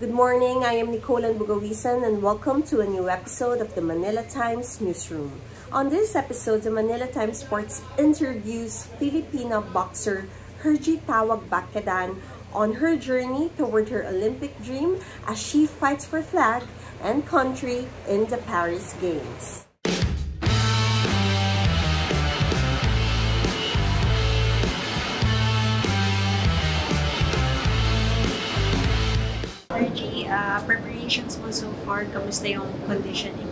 Good morning, I am Nicole Bugawisan and welcome to a new episode of the Manila Times Newsroom. On this episode, the Manila Times Sports interviews Filipino boxer Hergie Tawag Baccadan on her journey toward her Olympic dream as she fights for flag and country in the Paris Games. Hergie, preparations mo so far, kamusta yung conditioning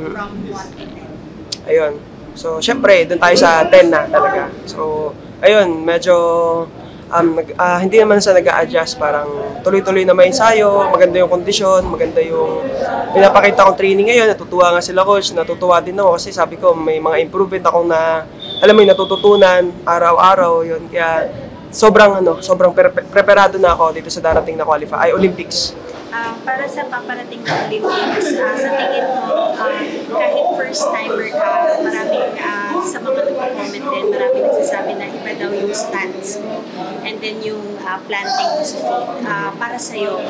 from 1 to 10? Ayun. So, syempre, dun tayo sa 10 na talaga. So, ayun, medyo hindi naman sa nag-a-adjust. Parang tuloy-tuloy na may ensayo, maganda yung kondisyon, maganda yung pinapakita kong training ngayon. Natutuwa nga sila coach, natutuwa din ako kasi sabi ko may mga improvement akong alam mo yung natututunan araw-araw. Yun, kaya sobrang preparado na ako dito sa darating na Olympics. Para sa paparating na Olympics, sa tingin mo, kahit first timer ka, maraming sa mga nagko-comment din, maraming nagsasabi na iba daw yung stance mo and then yung planting mo sa feet. Para sa'yo,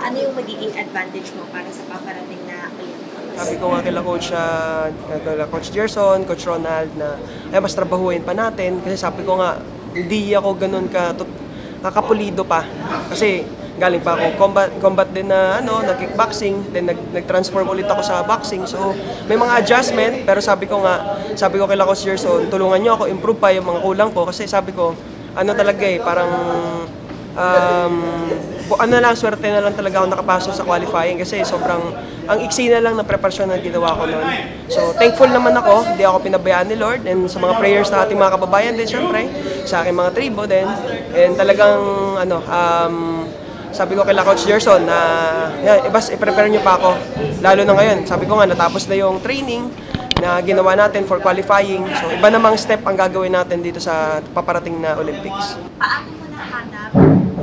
ano yung magiging advantage mo para sa paparating na Olympics? Sabi ko nga kila Coach Gerson, Coach Ronald na mas trabahuin pa natin kasi sabi ko nga hindi ako ganun kakapulido pa kasi galing pa ako combat din na kickboxing, then nag-transform ulit ako sa boxing. So may mga adjustment pero sabi ko kay Coach Gerson, tulungan niyo ako improve pa yung mga kulang ko kasi sabi ko talaga parang swerte na lang talaga ako nakapasok sa qualifying kasi sobrang ang iksi na lang na preparasyon na ginawa ko noon. So thankful naman ako, hindi ako pinabayaan ni Lord and sa mga prayers na ating mga kababayan din syempre, sa aking mga tribo din. And talagang sabi ko kay Coach Gerson na i-prepare niyo pa ako. Lalo na ngayon, sabi ko nga natapos na yung training na ginawa natin for qualifying. So iba namang step ang gagawin natin dito sa paparating na Olympics. Paano mo nahanap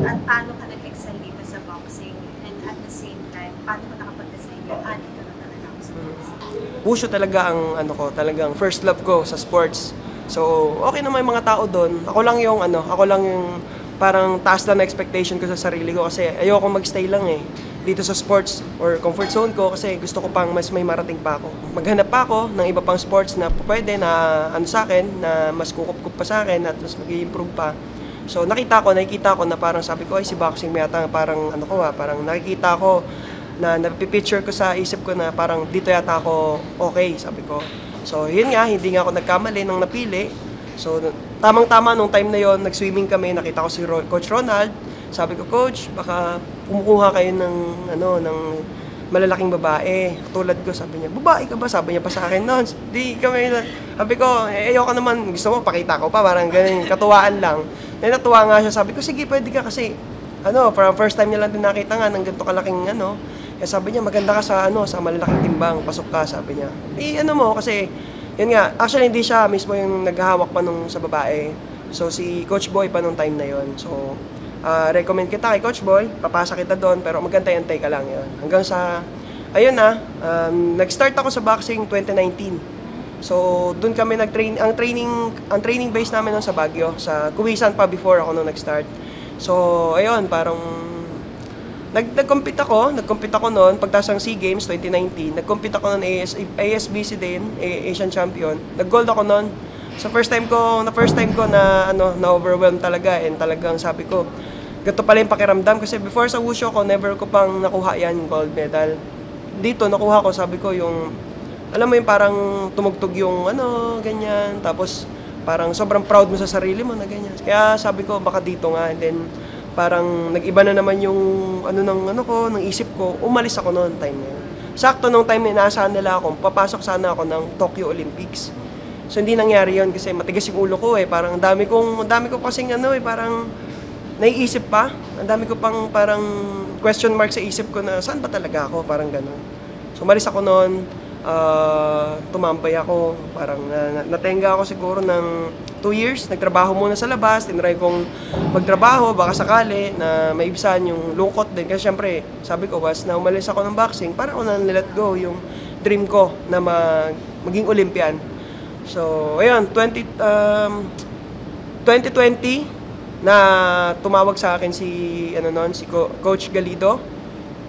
at paano ka nag-excel dito sa boxing and at the same time, paano mo nakapag-decide na dito na talaga ako sa boxing? Wushu talaga ang talagang first love ko sa sports. So okay naman yung mga tao doon. Ako lang yung parang taas lang na expectation ko sa sarili ko kasi ayoko magstay lang dito sa sports or comfort zone ko kasi gusto ko pang mas may marating pa ako. Maghanap pa ako ng iba pang sports na pwede na sa akin, na mas kukup-kup pa sa akin at mas mag-i-improve pa. So nakikita ko na parang sabi ko si boxing may yata parang parang nakikita ko na napipicture ko sa isip ko na parang dito yata ako okay, sabi ko. So yun nga, hindi nga ako nagkamali nang napili. So tamang-tama nung time na yon, nag-swimming kami, nakita ko si Coach Ronald. Sabi ko, Coach, baka kumukuha kayo ng malalaking babae. Katulad ko, sabi niya, babae ka ba? Sabi niya pa sa akin noon. Di kami, sabi ko, ayoko naman, gusto mo, pakita ko pa, parang ganun, katuwaan lang. Natuwa nga siya, sabi ko, sige, pwede ka kasi, parang first time niya lang din nakita nga ng ganito kalaking sabi niya, maganda ka sa malalaking timbang, pasok ka, sabi niya. Kasi, yun nga, actually hindi siya mismo yung naghahawak pa sa babae. So si Coach Boy pa nung time na yon. So recommend kita kay Coach Boy, papasa kita doon pero magantay-antay ka lang yon. Hanggang sa nag-start ako sa boxing 2019. So doon kami nag-train, ang training base namin sa Baguio, sa Kuwisan pa before ako nung nag-start. So ayun, parang nag-compete ako noon pagtaas ng SEA Games 2019. Nag-compete ako noon ASBC din, Asian Champion. Nag-gold ako noon. So first time ko na na-overwhelm talaga and talagang sabi ko, ganito pala yung pakiramdam kasi before sa wushu ko never ko pang nakuha yan gold medal. Dito nakuha ko, sabi ko yung alam mo yung parang tumugtog yung ganyan, tapos parang sobrang proud mo sa sarili mo na ganyan. Kaya sabi ko baka dito nga, and then parang nag-iba na naman yung ng isip ko, umalis ako noon time na yun. Sakto nung time na inaasahan nila ako, papasok sana ako ng Tokyo Olympics. So hindi nangyari yun kasi matigas yung ulo ko parang ang dami ko kasing parang naiisip pa. Ang dami ko pang parang question mark sa isip ko na saan ba talaga ako, parang gano'n. So umalis ako noon, tumambay ako, parang natenga ako siguro ng 2 years, nagtrabaho muna sa labas, tinry kong magtrabaho, baka sakali na maibsan yung lungkot din. Kasi syempre, sabi ko, na umalis ako ng boxing, parang ako na let go yung dream ko na maging Olympian. So, ayun, 2020, na tumawag sa akin si Coach Galido.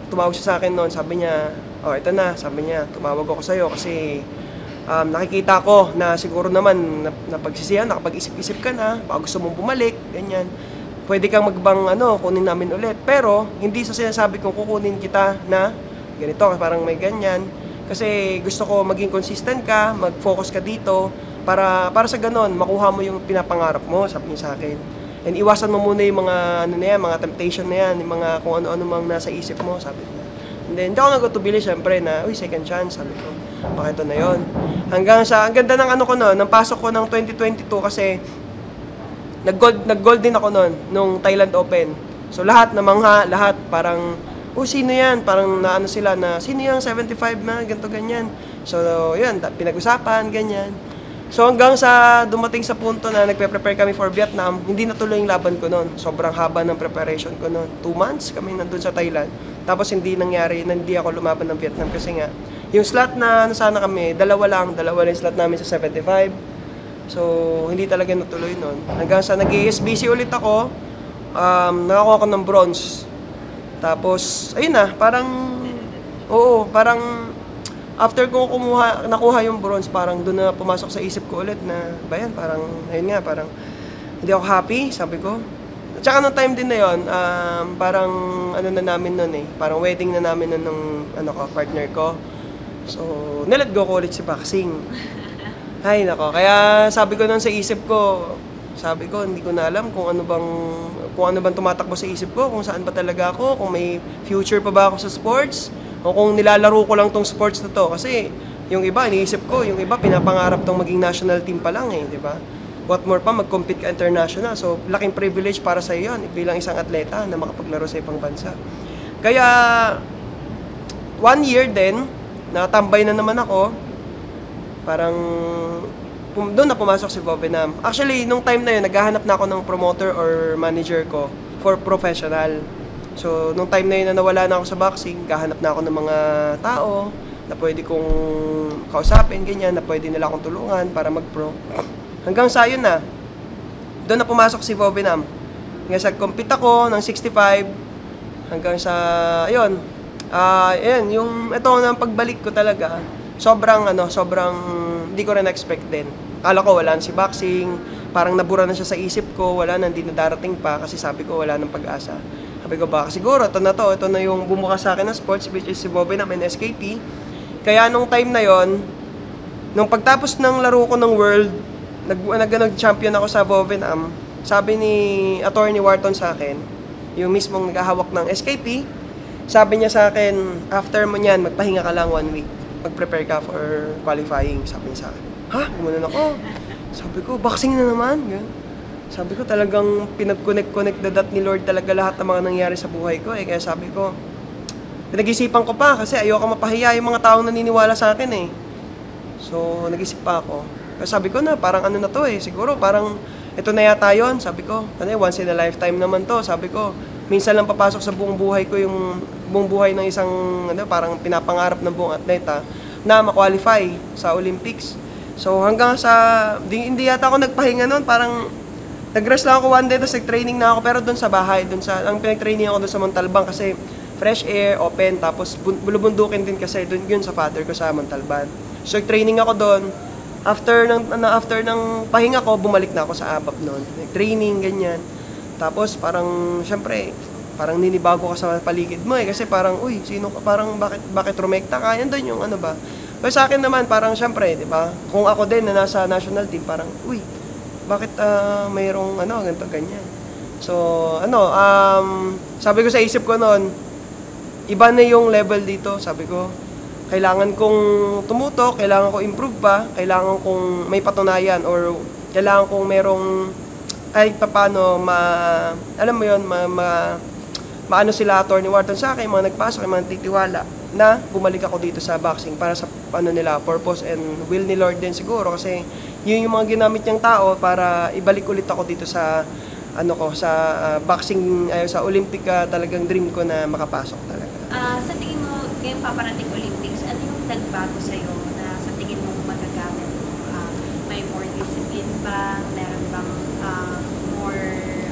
tumawag siya sa akin noon, sabi niya, oh, ito na, sabi niya, tumawag ako sa'yo kasi nakikita ko na siguro naman napagsisihan, nakapag-isip-isip ka na, baka gusto mong bumalik, ganyan. Pwede kang magbang kunin namin ulit. Pero, hindi sa sinasabi kong kukunin kita na ganito, parang may ganyan. Kasi gusto ko maging consistent ka, mag-focus ka dito, para sa ganon, makuha mo yung pinapangarap mo, sabi niya sa akin. And iwasan mo muna yung mga, mga temptation na yan, yung mga kung ano-ano mang nasa isip mo, sabi niya. And then, hindi ako nagutubili, syempre, na, second chance, sabi ko. Baka ito na yun. Hanggang sa, ang ganda ng ko noon, ng pasok ko ng 2022 kasi, nag-gold din ako noon, nung Thailand Open. So, lahat, namangha, lahat, parang, sino yan? Parang naano sila na, sino yung 75 na, ganito, ganyan. So, yun, pinag-usapan, ganyan. So hanggang sa dumating sa punto na nagpe-prepare kami for Vietnam, hindi natuloy yung laban ko noon. Sobrang haba ng preparation ko noon. 2 months kami nandun sa Thailand. Tapos hindi nangyari, hindi ako lumaban ng Vietnam kasi nga, yung slot na sana kami, dalawa lang yung slot namin sa 75. So hindi talaga natuloy noon. Hanggang sa nag-ASBC ulit ako, nakakuha ko ng bronze. Tapos, ayun na, parang after ko nakuha yung bronze, parang doon na pumasok sa isip ko ulit na, parang, ayun nga, parang, hindi ako happy, sabi ko. At saka nung time din na yun, parang, na namin nun parang wedding na namin nun ng, partner ko. So, nilet go ko ulit si boxing. Ay, nako, kaya sabi ko nun sa isip ko, hindi ko na alam kung ano bang tumatakbo sa isip ko, kung saan ba talaga ako, kung may future pa ba ako sa sports, o kung nilalaro ko lang tong sports na to. Kasi yung iba, iniisip ko, yung iba pinapangarap tong maging national team pa lang di ba? What more pa, mag-compete ka international. So, laking privilege para sa iyo yun, bilang isang atleta na makapaglaro sa ibang bansa. Kaya, 1 year din, natambay na naman ako, parang, doon na pumasok si Vovinam. Actually, nung time na yun, naghahanap na ako ng promoter or manager ko for professional. So, nung time na yun na nawala na ako sa boxing, kahanap na ako ng mga tao na pwede kong kausapin, ganyan, na pwede nila akong tulungan para mag-pro. Hanggang sa yun na, doon na pumasok si Vovinam. Hanggang sa compete ako ng 65, hanggang sa, ayun, ito na pagbalik ko talaga, sobrang, hindi ko rin expect din. Akala ko wala na si boxing, parang nabura na siya sa isip ko, wala na, hindi na darating pa, kasi sabi ko wala nang pag-asa. Sabi ko baka siguro, ito na yung bumuka sa akin ng sports, which is si Vovinam and SKP. Kaya nung time na yon, nung pagtapos ng laro ko ng World, nag-champion ako sa Vovinam, sabi ni Attorney Wharton sa akin, yung mismong naghahawak ng SKP, sabi niya sa akin, after mo niyan, magpahinga ka lang 1 week. Mag-prepare ka for qualifying, sabi niya sa akin. Ha? Gumanon ako. Sabi ko, boxing na naman. Sabi ko, talagang pinag-connect the dot ni Lord talaga lahat ng mga nangyari sa buhay ko. Kaya sabi ko, pinag-isipan ko pa kasi ayoko mapahiya yung mga taong naniniwala sa akin So, nag-isip pa ako. Kaya sabi ko na, parang na to siguro parang ito na yata yun. Sabi ko, once in a lifetime naman to. Sabi ko, minsan lang papasok sa buong buhay ko yung buong buhay ng isang parang pinapangarap ng buong atleta na ma-qualify sa Olympics. So hanggang sa hindi yata ako nagpahinga noon, parang nag-rest lang ako 1 day, tapos nag-training na ako, pero doon sa bahay, ang pinag-training ako doon sa Montalban kasi fresh air, open, tapos bulubundukin din kasi doon yun sa father ko sa Montalban. So nag-training ako doon. After ng pahinga ko, bumalik na ako sa ABAP noon. Nag-training, ganyan. Tapos parang syempre, parang ninibago ka sa paligid mo kasi parang, sino ka, parang bakit rumekta ka? Yan doon yung ba. Pero sa akin naman, parang syempre, di ba? Kung ako din na nasa national team, parang, bakit mayroong ganito, ganyan. So, sabi ko sa isip ko noon, iba na yung level dito, sabi ko. Kailangan kong tumutok, kailangan kong improve pa, kailangan kong may patunayan, or kailangan kong merong kahit paano alam mo yun, maano sila Attorney Wharton sa akin, mga nagpasok, mga titiwala na bumalik ako dito sa boxing para sa nila, purpose and will ni Lord din siguro kasi yun yung mga ginamit niyang tao para ibalik ulit ako dito sa sa boxing, sa Olympic, talagang dream ko na makapasok talaga. Sa tingin mo, ngayong paparating Olympics, ano yung nagbago sa'yo na sa tingin mo magagamit mo? May more discipline ba? Meron bang more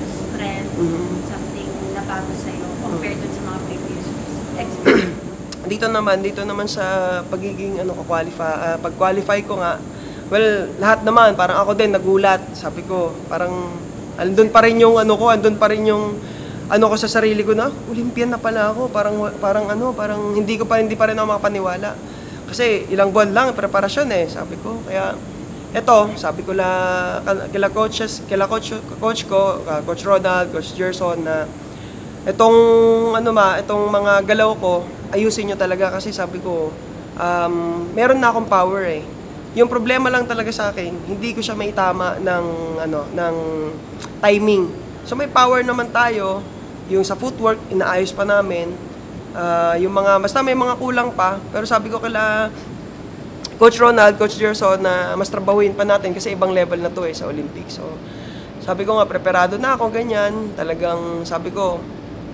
strength? Something na bago sa'yo compared to sa mga previous experiences? dito naman sa pagiging pag-qualify ko nga, well, lahat naman, parang ako din nagulat. Sabi ko, parang andun pa rin yung andun pa rin yung ko sa sarili ko na, Olympian na pala ako. Parang hindi pa rin ako makapaniwala. Kasi ilang buwan lang preparasyon sabi ko. Kaya eto, sabi ko kila coach ko, Coach Ronald, Coach Gerson, na itong mga galaw ko, ayusin nyo talaga kasi sabi ko, meron na akong power Yung problema lang talaga sa akin, hindi ko siya maitama ng timing. So may power naman tayo, yung sa footwork, inaayos pa namin. Basta may mga kulang pa, pero sabi ko kila Coach Ronald, Coach Gerson, na mas trabahuin pa natin kasi ibang level na to sa Olympics. So sabi ko nga, preparado na ako, ganyan. Talagang sabi ko,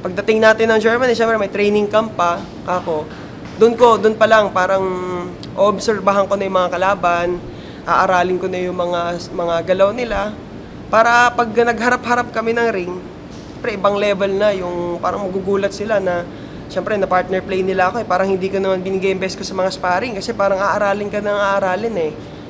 pagdating natin ng Germany, syempre may training camp pa ako. Doon pa lang parang obserbahan ko na yung mga kalaban, aaralin ko na yung mga galaw nila para pag nagharap-harap kami ng ring, syempre ibang level na yung parang magugulat sila na syempre na partner play nila ako parang hindi ko naman binigay yung best ko sa mga sparring kasi parang aaralin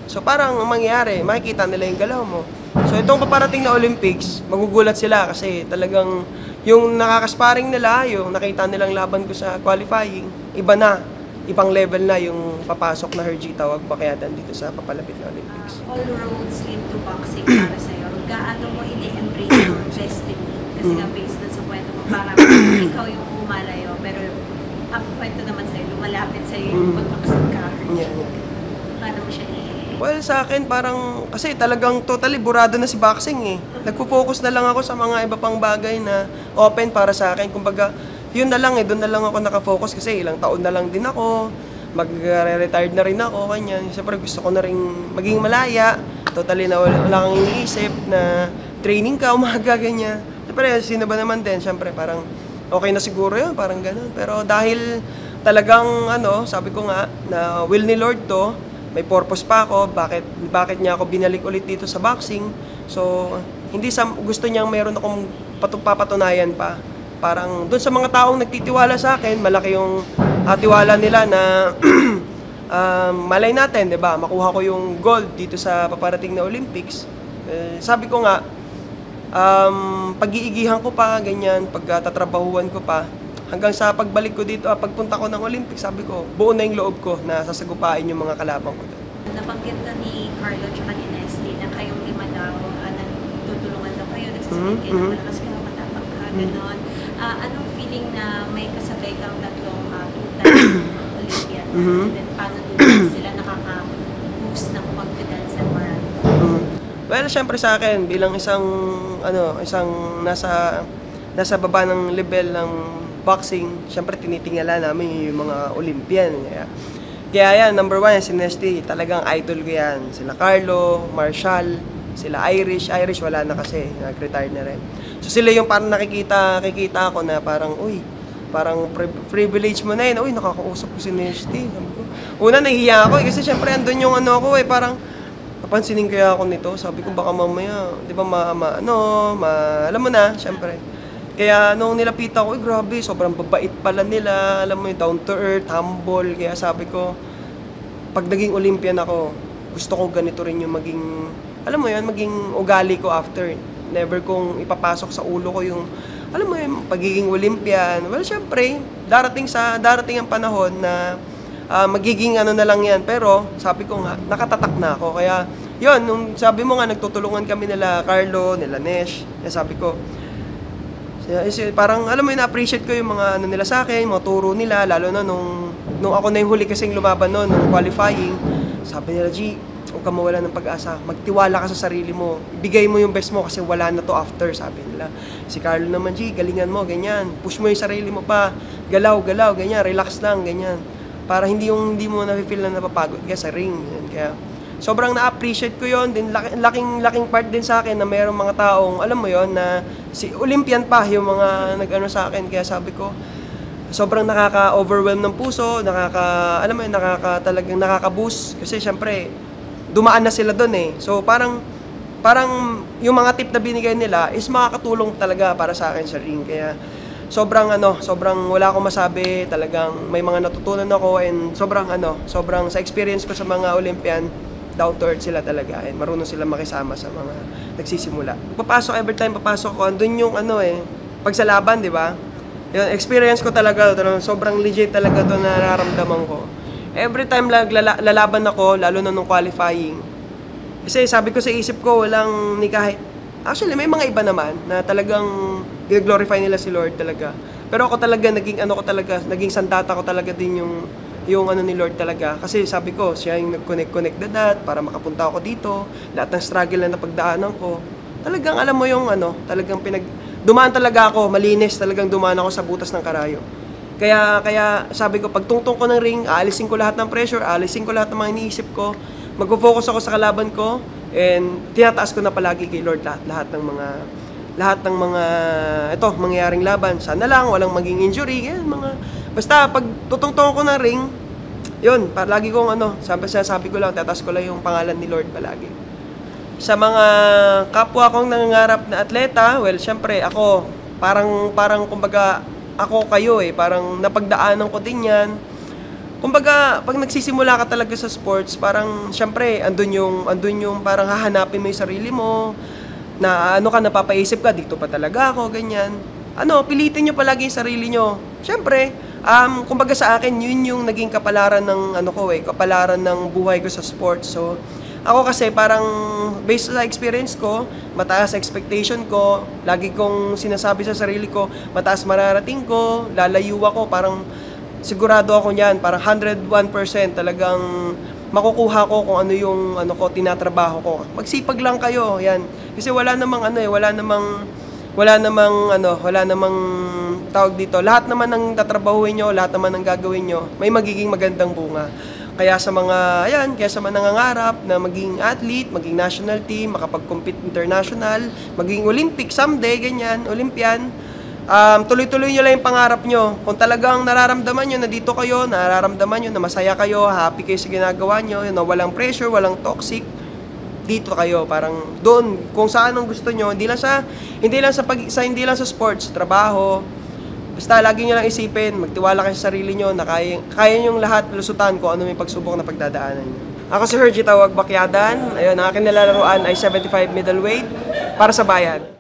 So parang ang mangyayari, makikita nila yung galaw mo. So itong paparating na Olympics, magugulat sila kasi talagang yung nakakasparing nila, yung nakita nilang laban ko sa qualifying, ibang level na yung papasok na Hergy Tawag Bakayadan dito sa papalapit na Olympics. All roads lead to boxing para sa'yo. Gaano mo ini-embrace your destiny? Kasi nga based na sa kwento mo, parang ikaw yung umalayo, pero ang kwento naman sa'yo, lumalapit sa'yo yung pag-boxing ka. Paano mo siya Well, sa akin parang, kasi talagang totally burado na si boxing Nagpo-focus na lang ako sa mga iba pang bagay na open para sa akin. Kumbaga, yun na lang doon na lang ako nakafocus kasi ilang taon na lang din ako. Mag-retired na rin ako, kanyan. Siyempre gusto ko na rin maging malaya. Totally na wala kang iniisip na training ka, umaga, ganyan. Siyempre, sino ba naman din? Siyempre, parang okay na siguro yun, parang ganun. Pero dahil talagang, sabi ko nga, na will ni Lord to, may purpose pa ako, bakit niya ako binalik ulit dito sa boxing. So, gusto niyang meron akong papatunayan pa. Parang doon sa mga taong nagtitiwala sa akin, malaki yung tiwala nila na malay natin, 'di ba? Makuha ko yung gold dito sa paparating na Olympics. Sabi ko nga, pag-iigihan ko pa, ganyan, pagtatrabahuan ko pa, hanggang sa pagbalik ko dito, pagpunta ko ng Olympics, sabi ko, buo na yung loob ko na sasagupain yung mga kalabang ko doon. Nabanggit na ni Carlo at ni Nesty na kayong lima daw, nagtutulungan daw kayo, nagsasabihin kayo na malakas kayo, matapang ka, gano'n. Anong feeling na may kasabay kang tatlong two-time Olympian? And then, paano doon sila nakaka-boost ng confidence and moral? Well, syempre sa akin, bilang isang nasa baba ng level ng boxing, syempre tinitingala namin yung mga Olympian. Kaya yan, number 1, si Nesty, talagang idol ko yan. Sila Carlo, Marshall, sila Irish wala na kasi, nag-retire na rin. So sila yung parang nakikita ako na parang, parang privilege mo na yun, nakakausap ko si Nesty. Una, nahihiya ako kasi syempre andun yung parang, papansinin kaya ako nito, sabi ko baka mamaya, di ba alam mo na, syempre. Kaya nung nilapitan ko, grabe, sobrang babait pala nila, alam mo yung down to earth, humble. Kaya sabi ko, pag naging Olympian ako, gusto ko ganito rin yung maging ugali ko after. Never kong ipapasok sa ulo ko yung, pagiging Olympian. Well, syempre, darating ang panahon na magiging na lang yan. Pero, sabi ko nga, nakatatak na ako. Kaya, yun, nung sabi mo nga, nagtutulungan kami nila Carlo, nila Nesh, sabi ko, parang na-appreciate ko yung mga nila sa akin, mga turo nila, lalo na nung ako na yung huli kasing lumaban noon, nung qualifying. Sabi nila, G, huwag ka mawala ng pag-asa, magtiwala ka sa sarili mo, ibigay mo yung best mo kasi wala na to after, sabi nila. Si Carlo naman, G, galingan mo, ganyan, push mo yung sarili mo pa, galaw, ganyan, relax lang, ganyan. Para hindi mo na-feel na napapagod ka sa ring. Kaya sobrang na-appreciate ko yon. Din laking part din sa akin na mayroong mga taong, alam mo yon na si Olympian pa yung mga sa akin. Kaya sabi ko, sobrang nakaka-overwhelm ng puso, talagang nakaka-boost. Kasi syempre, dumaan na sila doon So parang yung mga tip na binigay nila is makakatulong talaga para sa akin sa ring. Kaya sobrang wala akong masabi, talagang may mga natutunan ako, and sobrang sa experience ko sa mga Olympian, down to earth sila talaga, and marunong sila makisama sa mga nagsisimula. Every time papasok ko, andun yung pag sa laban, di ba? Yun, experience ko talaga, sobrang legit talaga to na nararamdaman ko. Every time lalaban ako, lalo na nung qualifying, kasi sabi ko sa isip ko, walang ni kahit, actually may mga iba naman na talagang glorify nila si Lord talaga. Pero ako talaga, naging sandata ko talaga din yung ni Lord talaga. Kasi sabi ko, siya yung nag-connect the dot para makapunta ako dito. Lahat ng struggle na napagdaanan ko. Talagang alam mo yung dumaan talaga ako, malinis, talagang dumaan ako sa butas ng karayo. Kaya sabi ko, pag tungtong ko ng ring, aalisin ko lahat ng pressure, aalisin ko lahat ng mga iniisip ko, magpo-focus ako sa kalaban ko, and tinataas ko na palagi kay Lord lahat ng mga mangyayaring laban. Sana lang walang maging injury, basta pag tutungtong ko ng ring, yun, lagi kong sabi ko lang, tataas ko lang yung pangalan ni Lord palagi. Sa mga kapwa kong nangangarap na atleta, well, syempre ako, parang kumbaga, ako kayo parang napagdaanan ko din yan. Kumbaga, pag nagsisimula ka talaga sa sports, parang syempre, andun yung parang hahanapin mo yung sarili mo, na napapaisip ka, dito pa talaga ako, ganyan. Pilitin nyo palagi yung sarili nyo. Syempre, kumbaga sa akin, yun yung naging kapalaran ng kapalaran ng buhay ko sa sports. So, ako kasi parang based sa experience ko, mataas expectation ko, lagi kong sinasabi sa sarili ko, mataas mararating ko, lalayo ako, parang sigurado ako niyan, parang 101% talagang makukuha ko kung ano yung tinatrabaho ko. Magsipag lang kayo, yan. Kasi wala namang tawag dito. Lahat naman ng tatrabahuin nyo, lahat naman ng gagawin nyo, may magiging magandang bunga. Kaya sa mga nangangarap na maging athlete, maging national team, makapag-compete international, maging Olympic someday, ganyan, Olympian, tuloy-tuloy nyo lang yung pangarap nyo. Kung talagang nararamdaman nyo na dito kayo, nararamdaman nyo na masaya kayo, happy kayo sa ginagawa nyo, na walang pressure, walang toxic, dito kayo, parang doon, kung saan ang gusto nyo, hindi lang sa sports, trabaho, basta lagi nyo lang isipin, magtiwala kayo sa sarili nyo na kaya nyo lahat lusutan kung ano may pagsubok na pagdadaanan nyo. Ako si Hergie Tawag Bakyadan, ayun, ang aking nilalaroan ay 75 middleweight para sa bayan.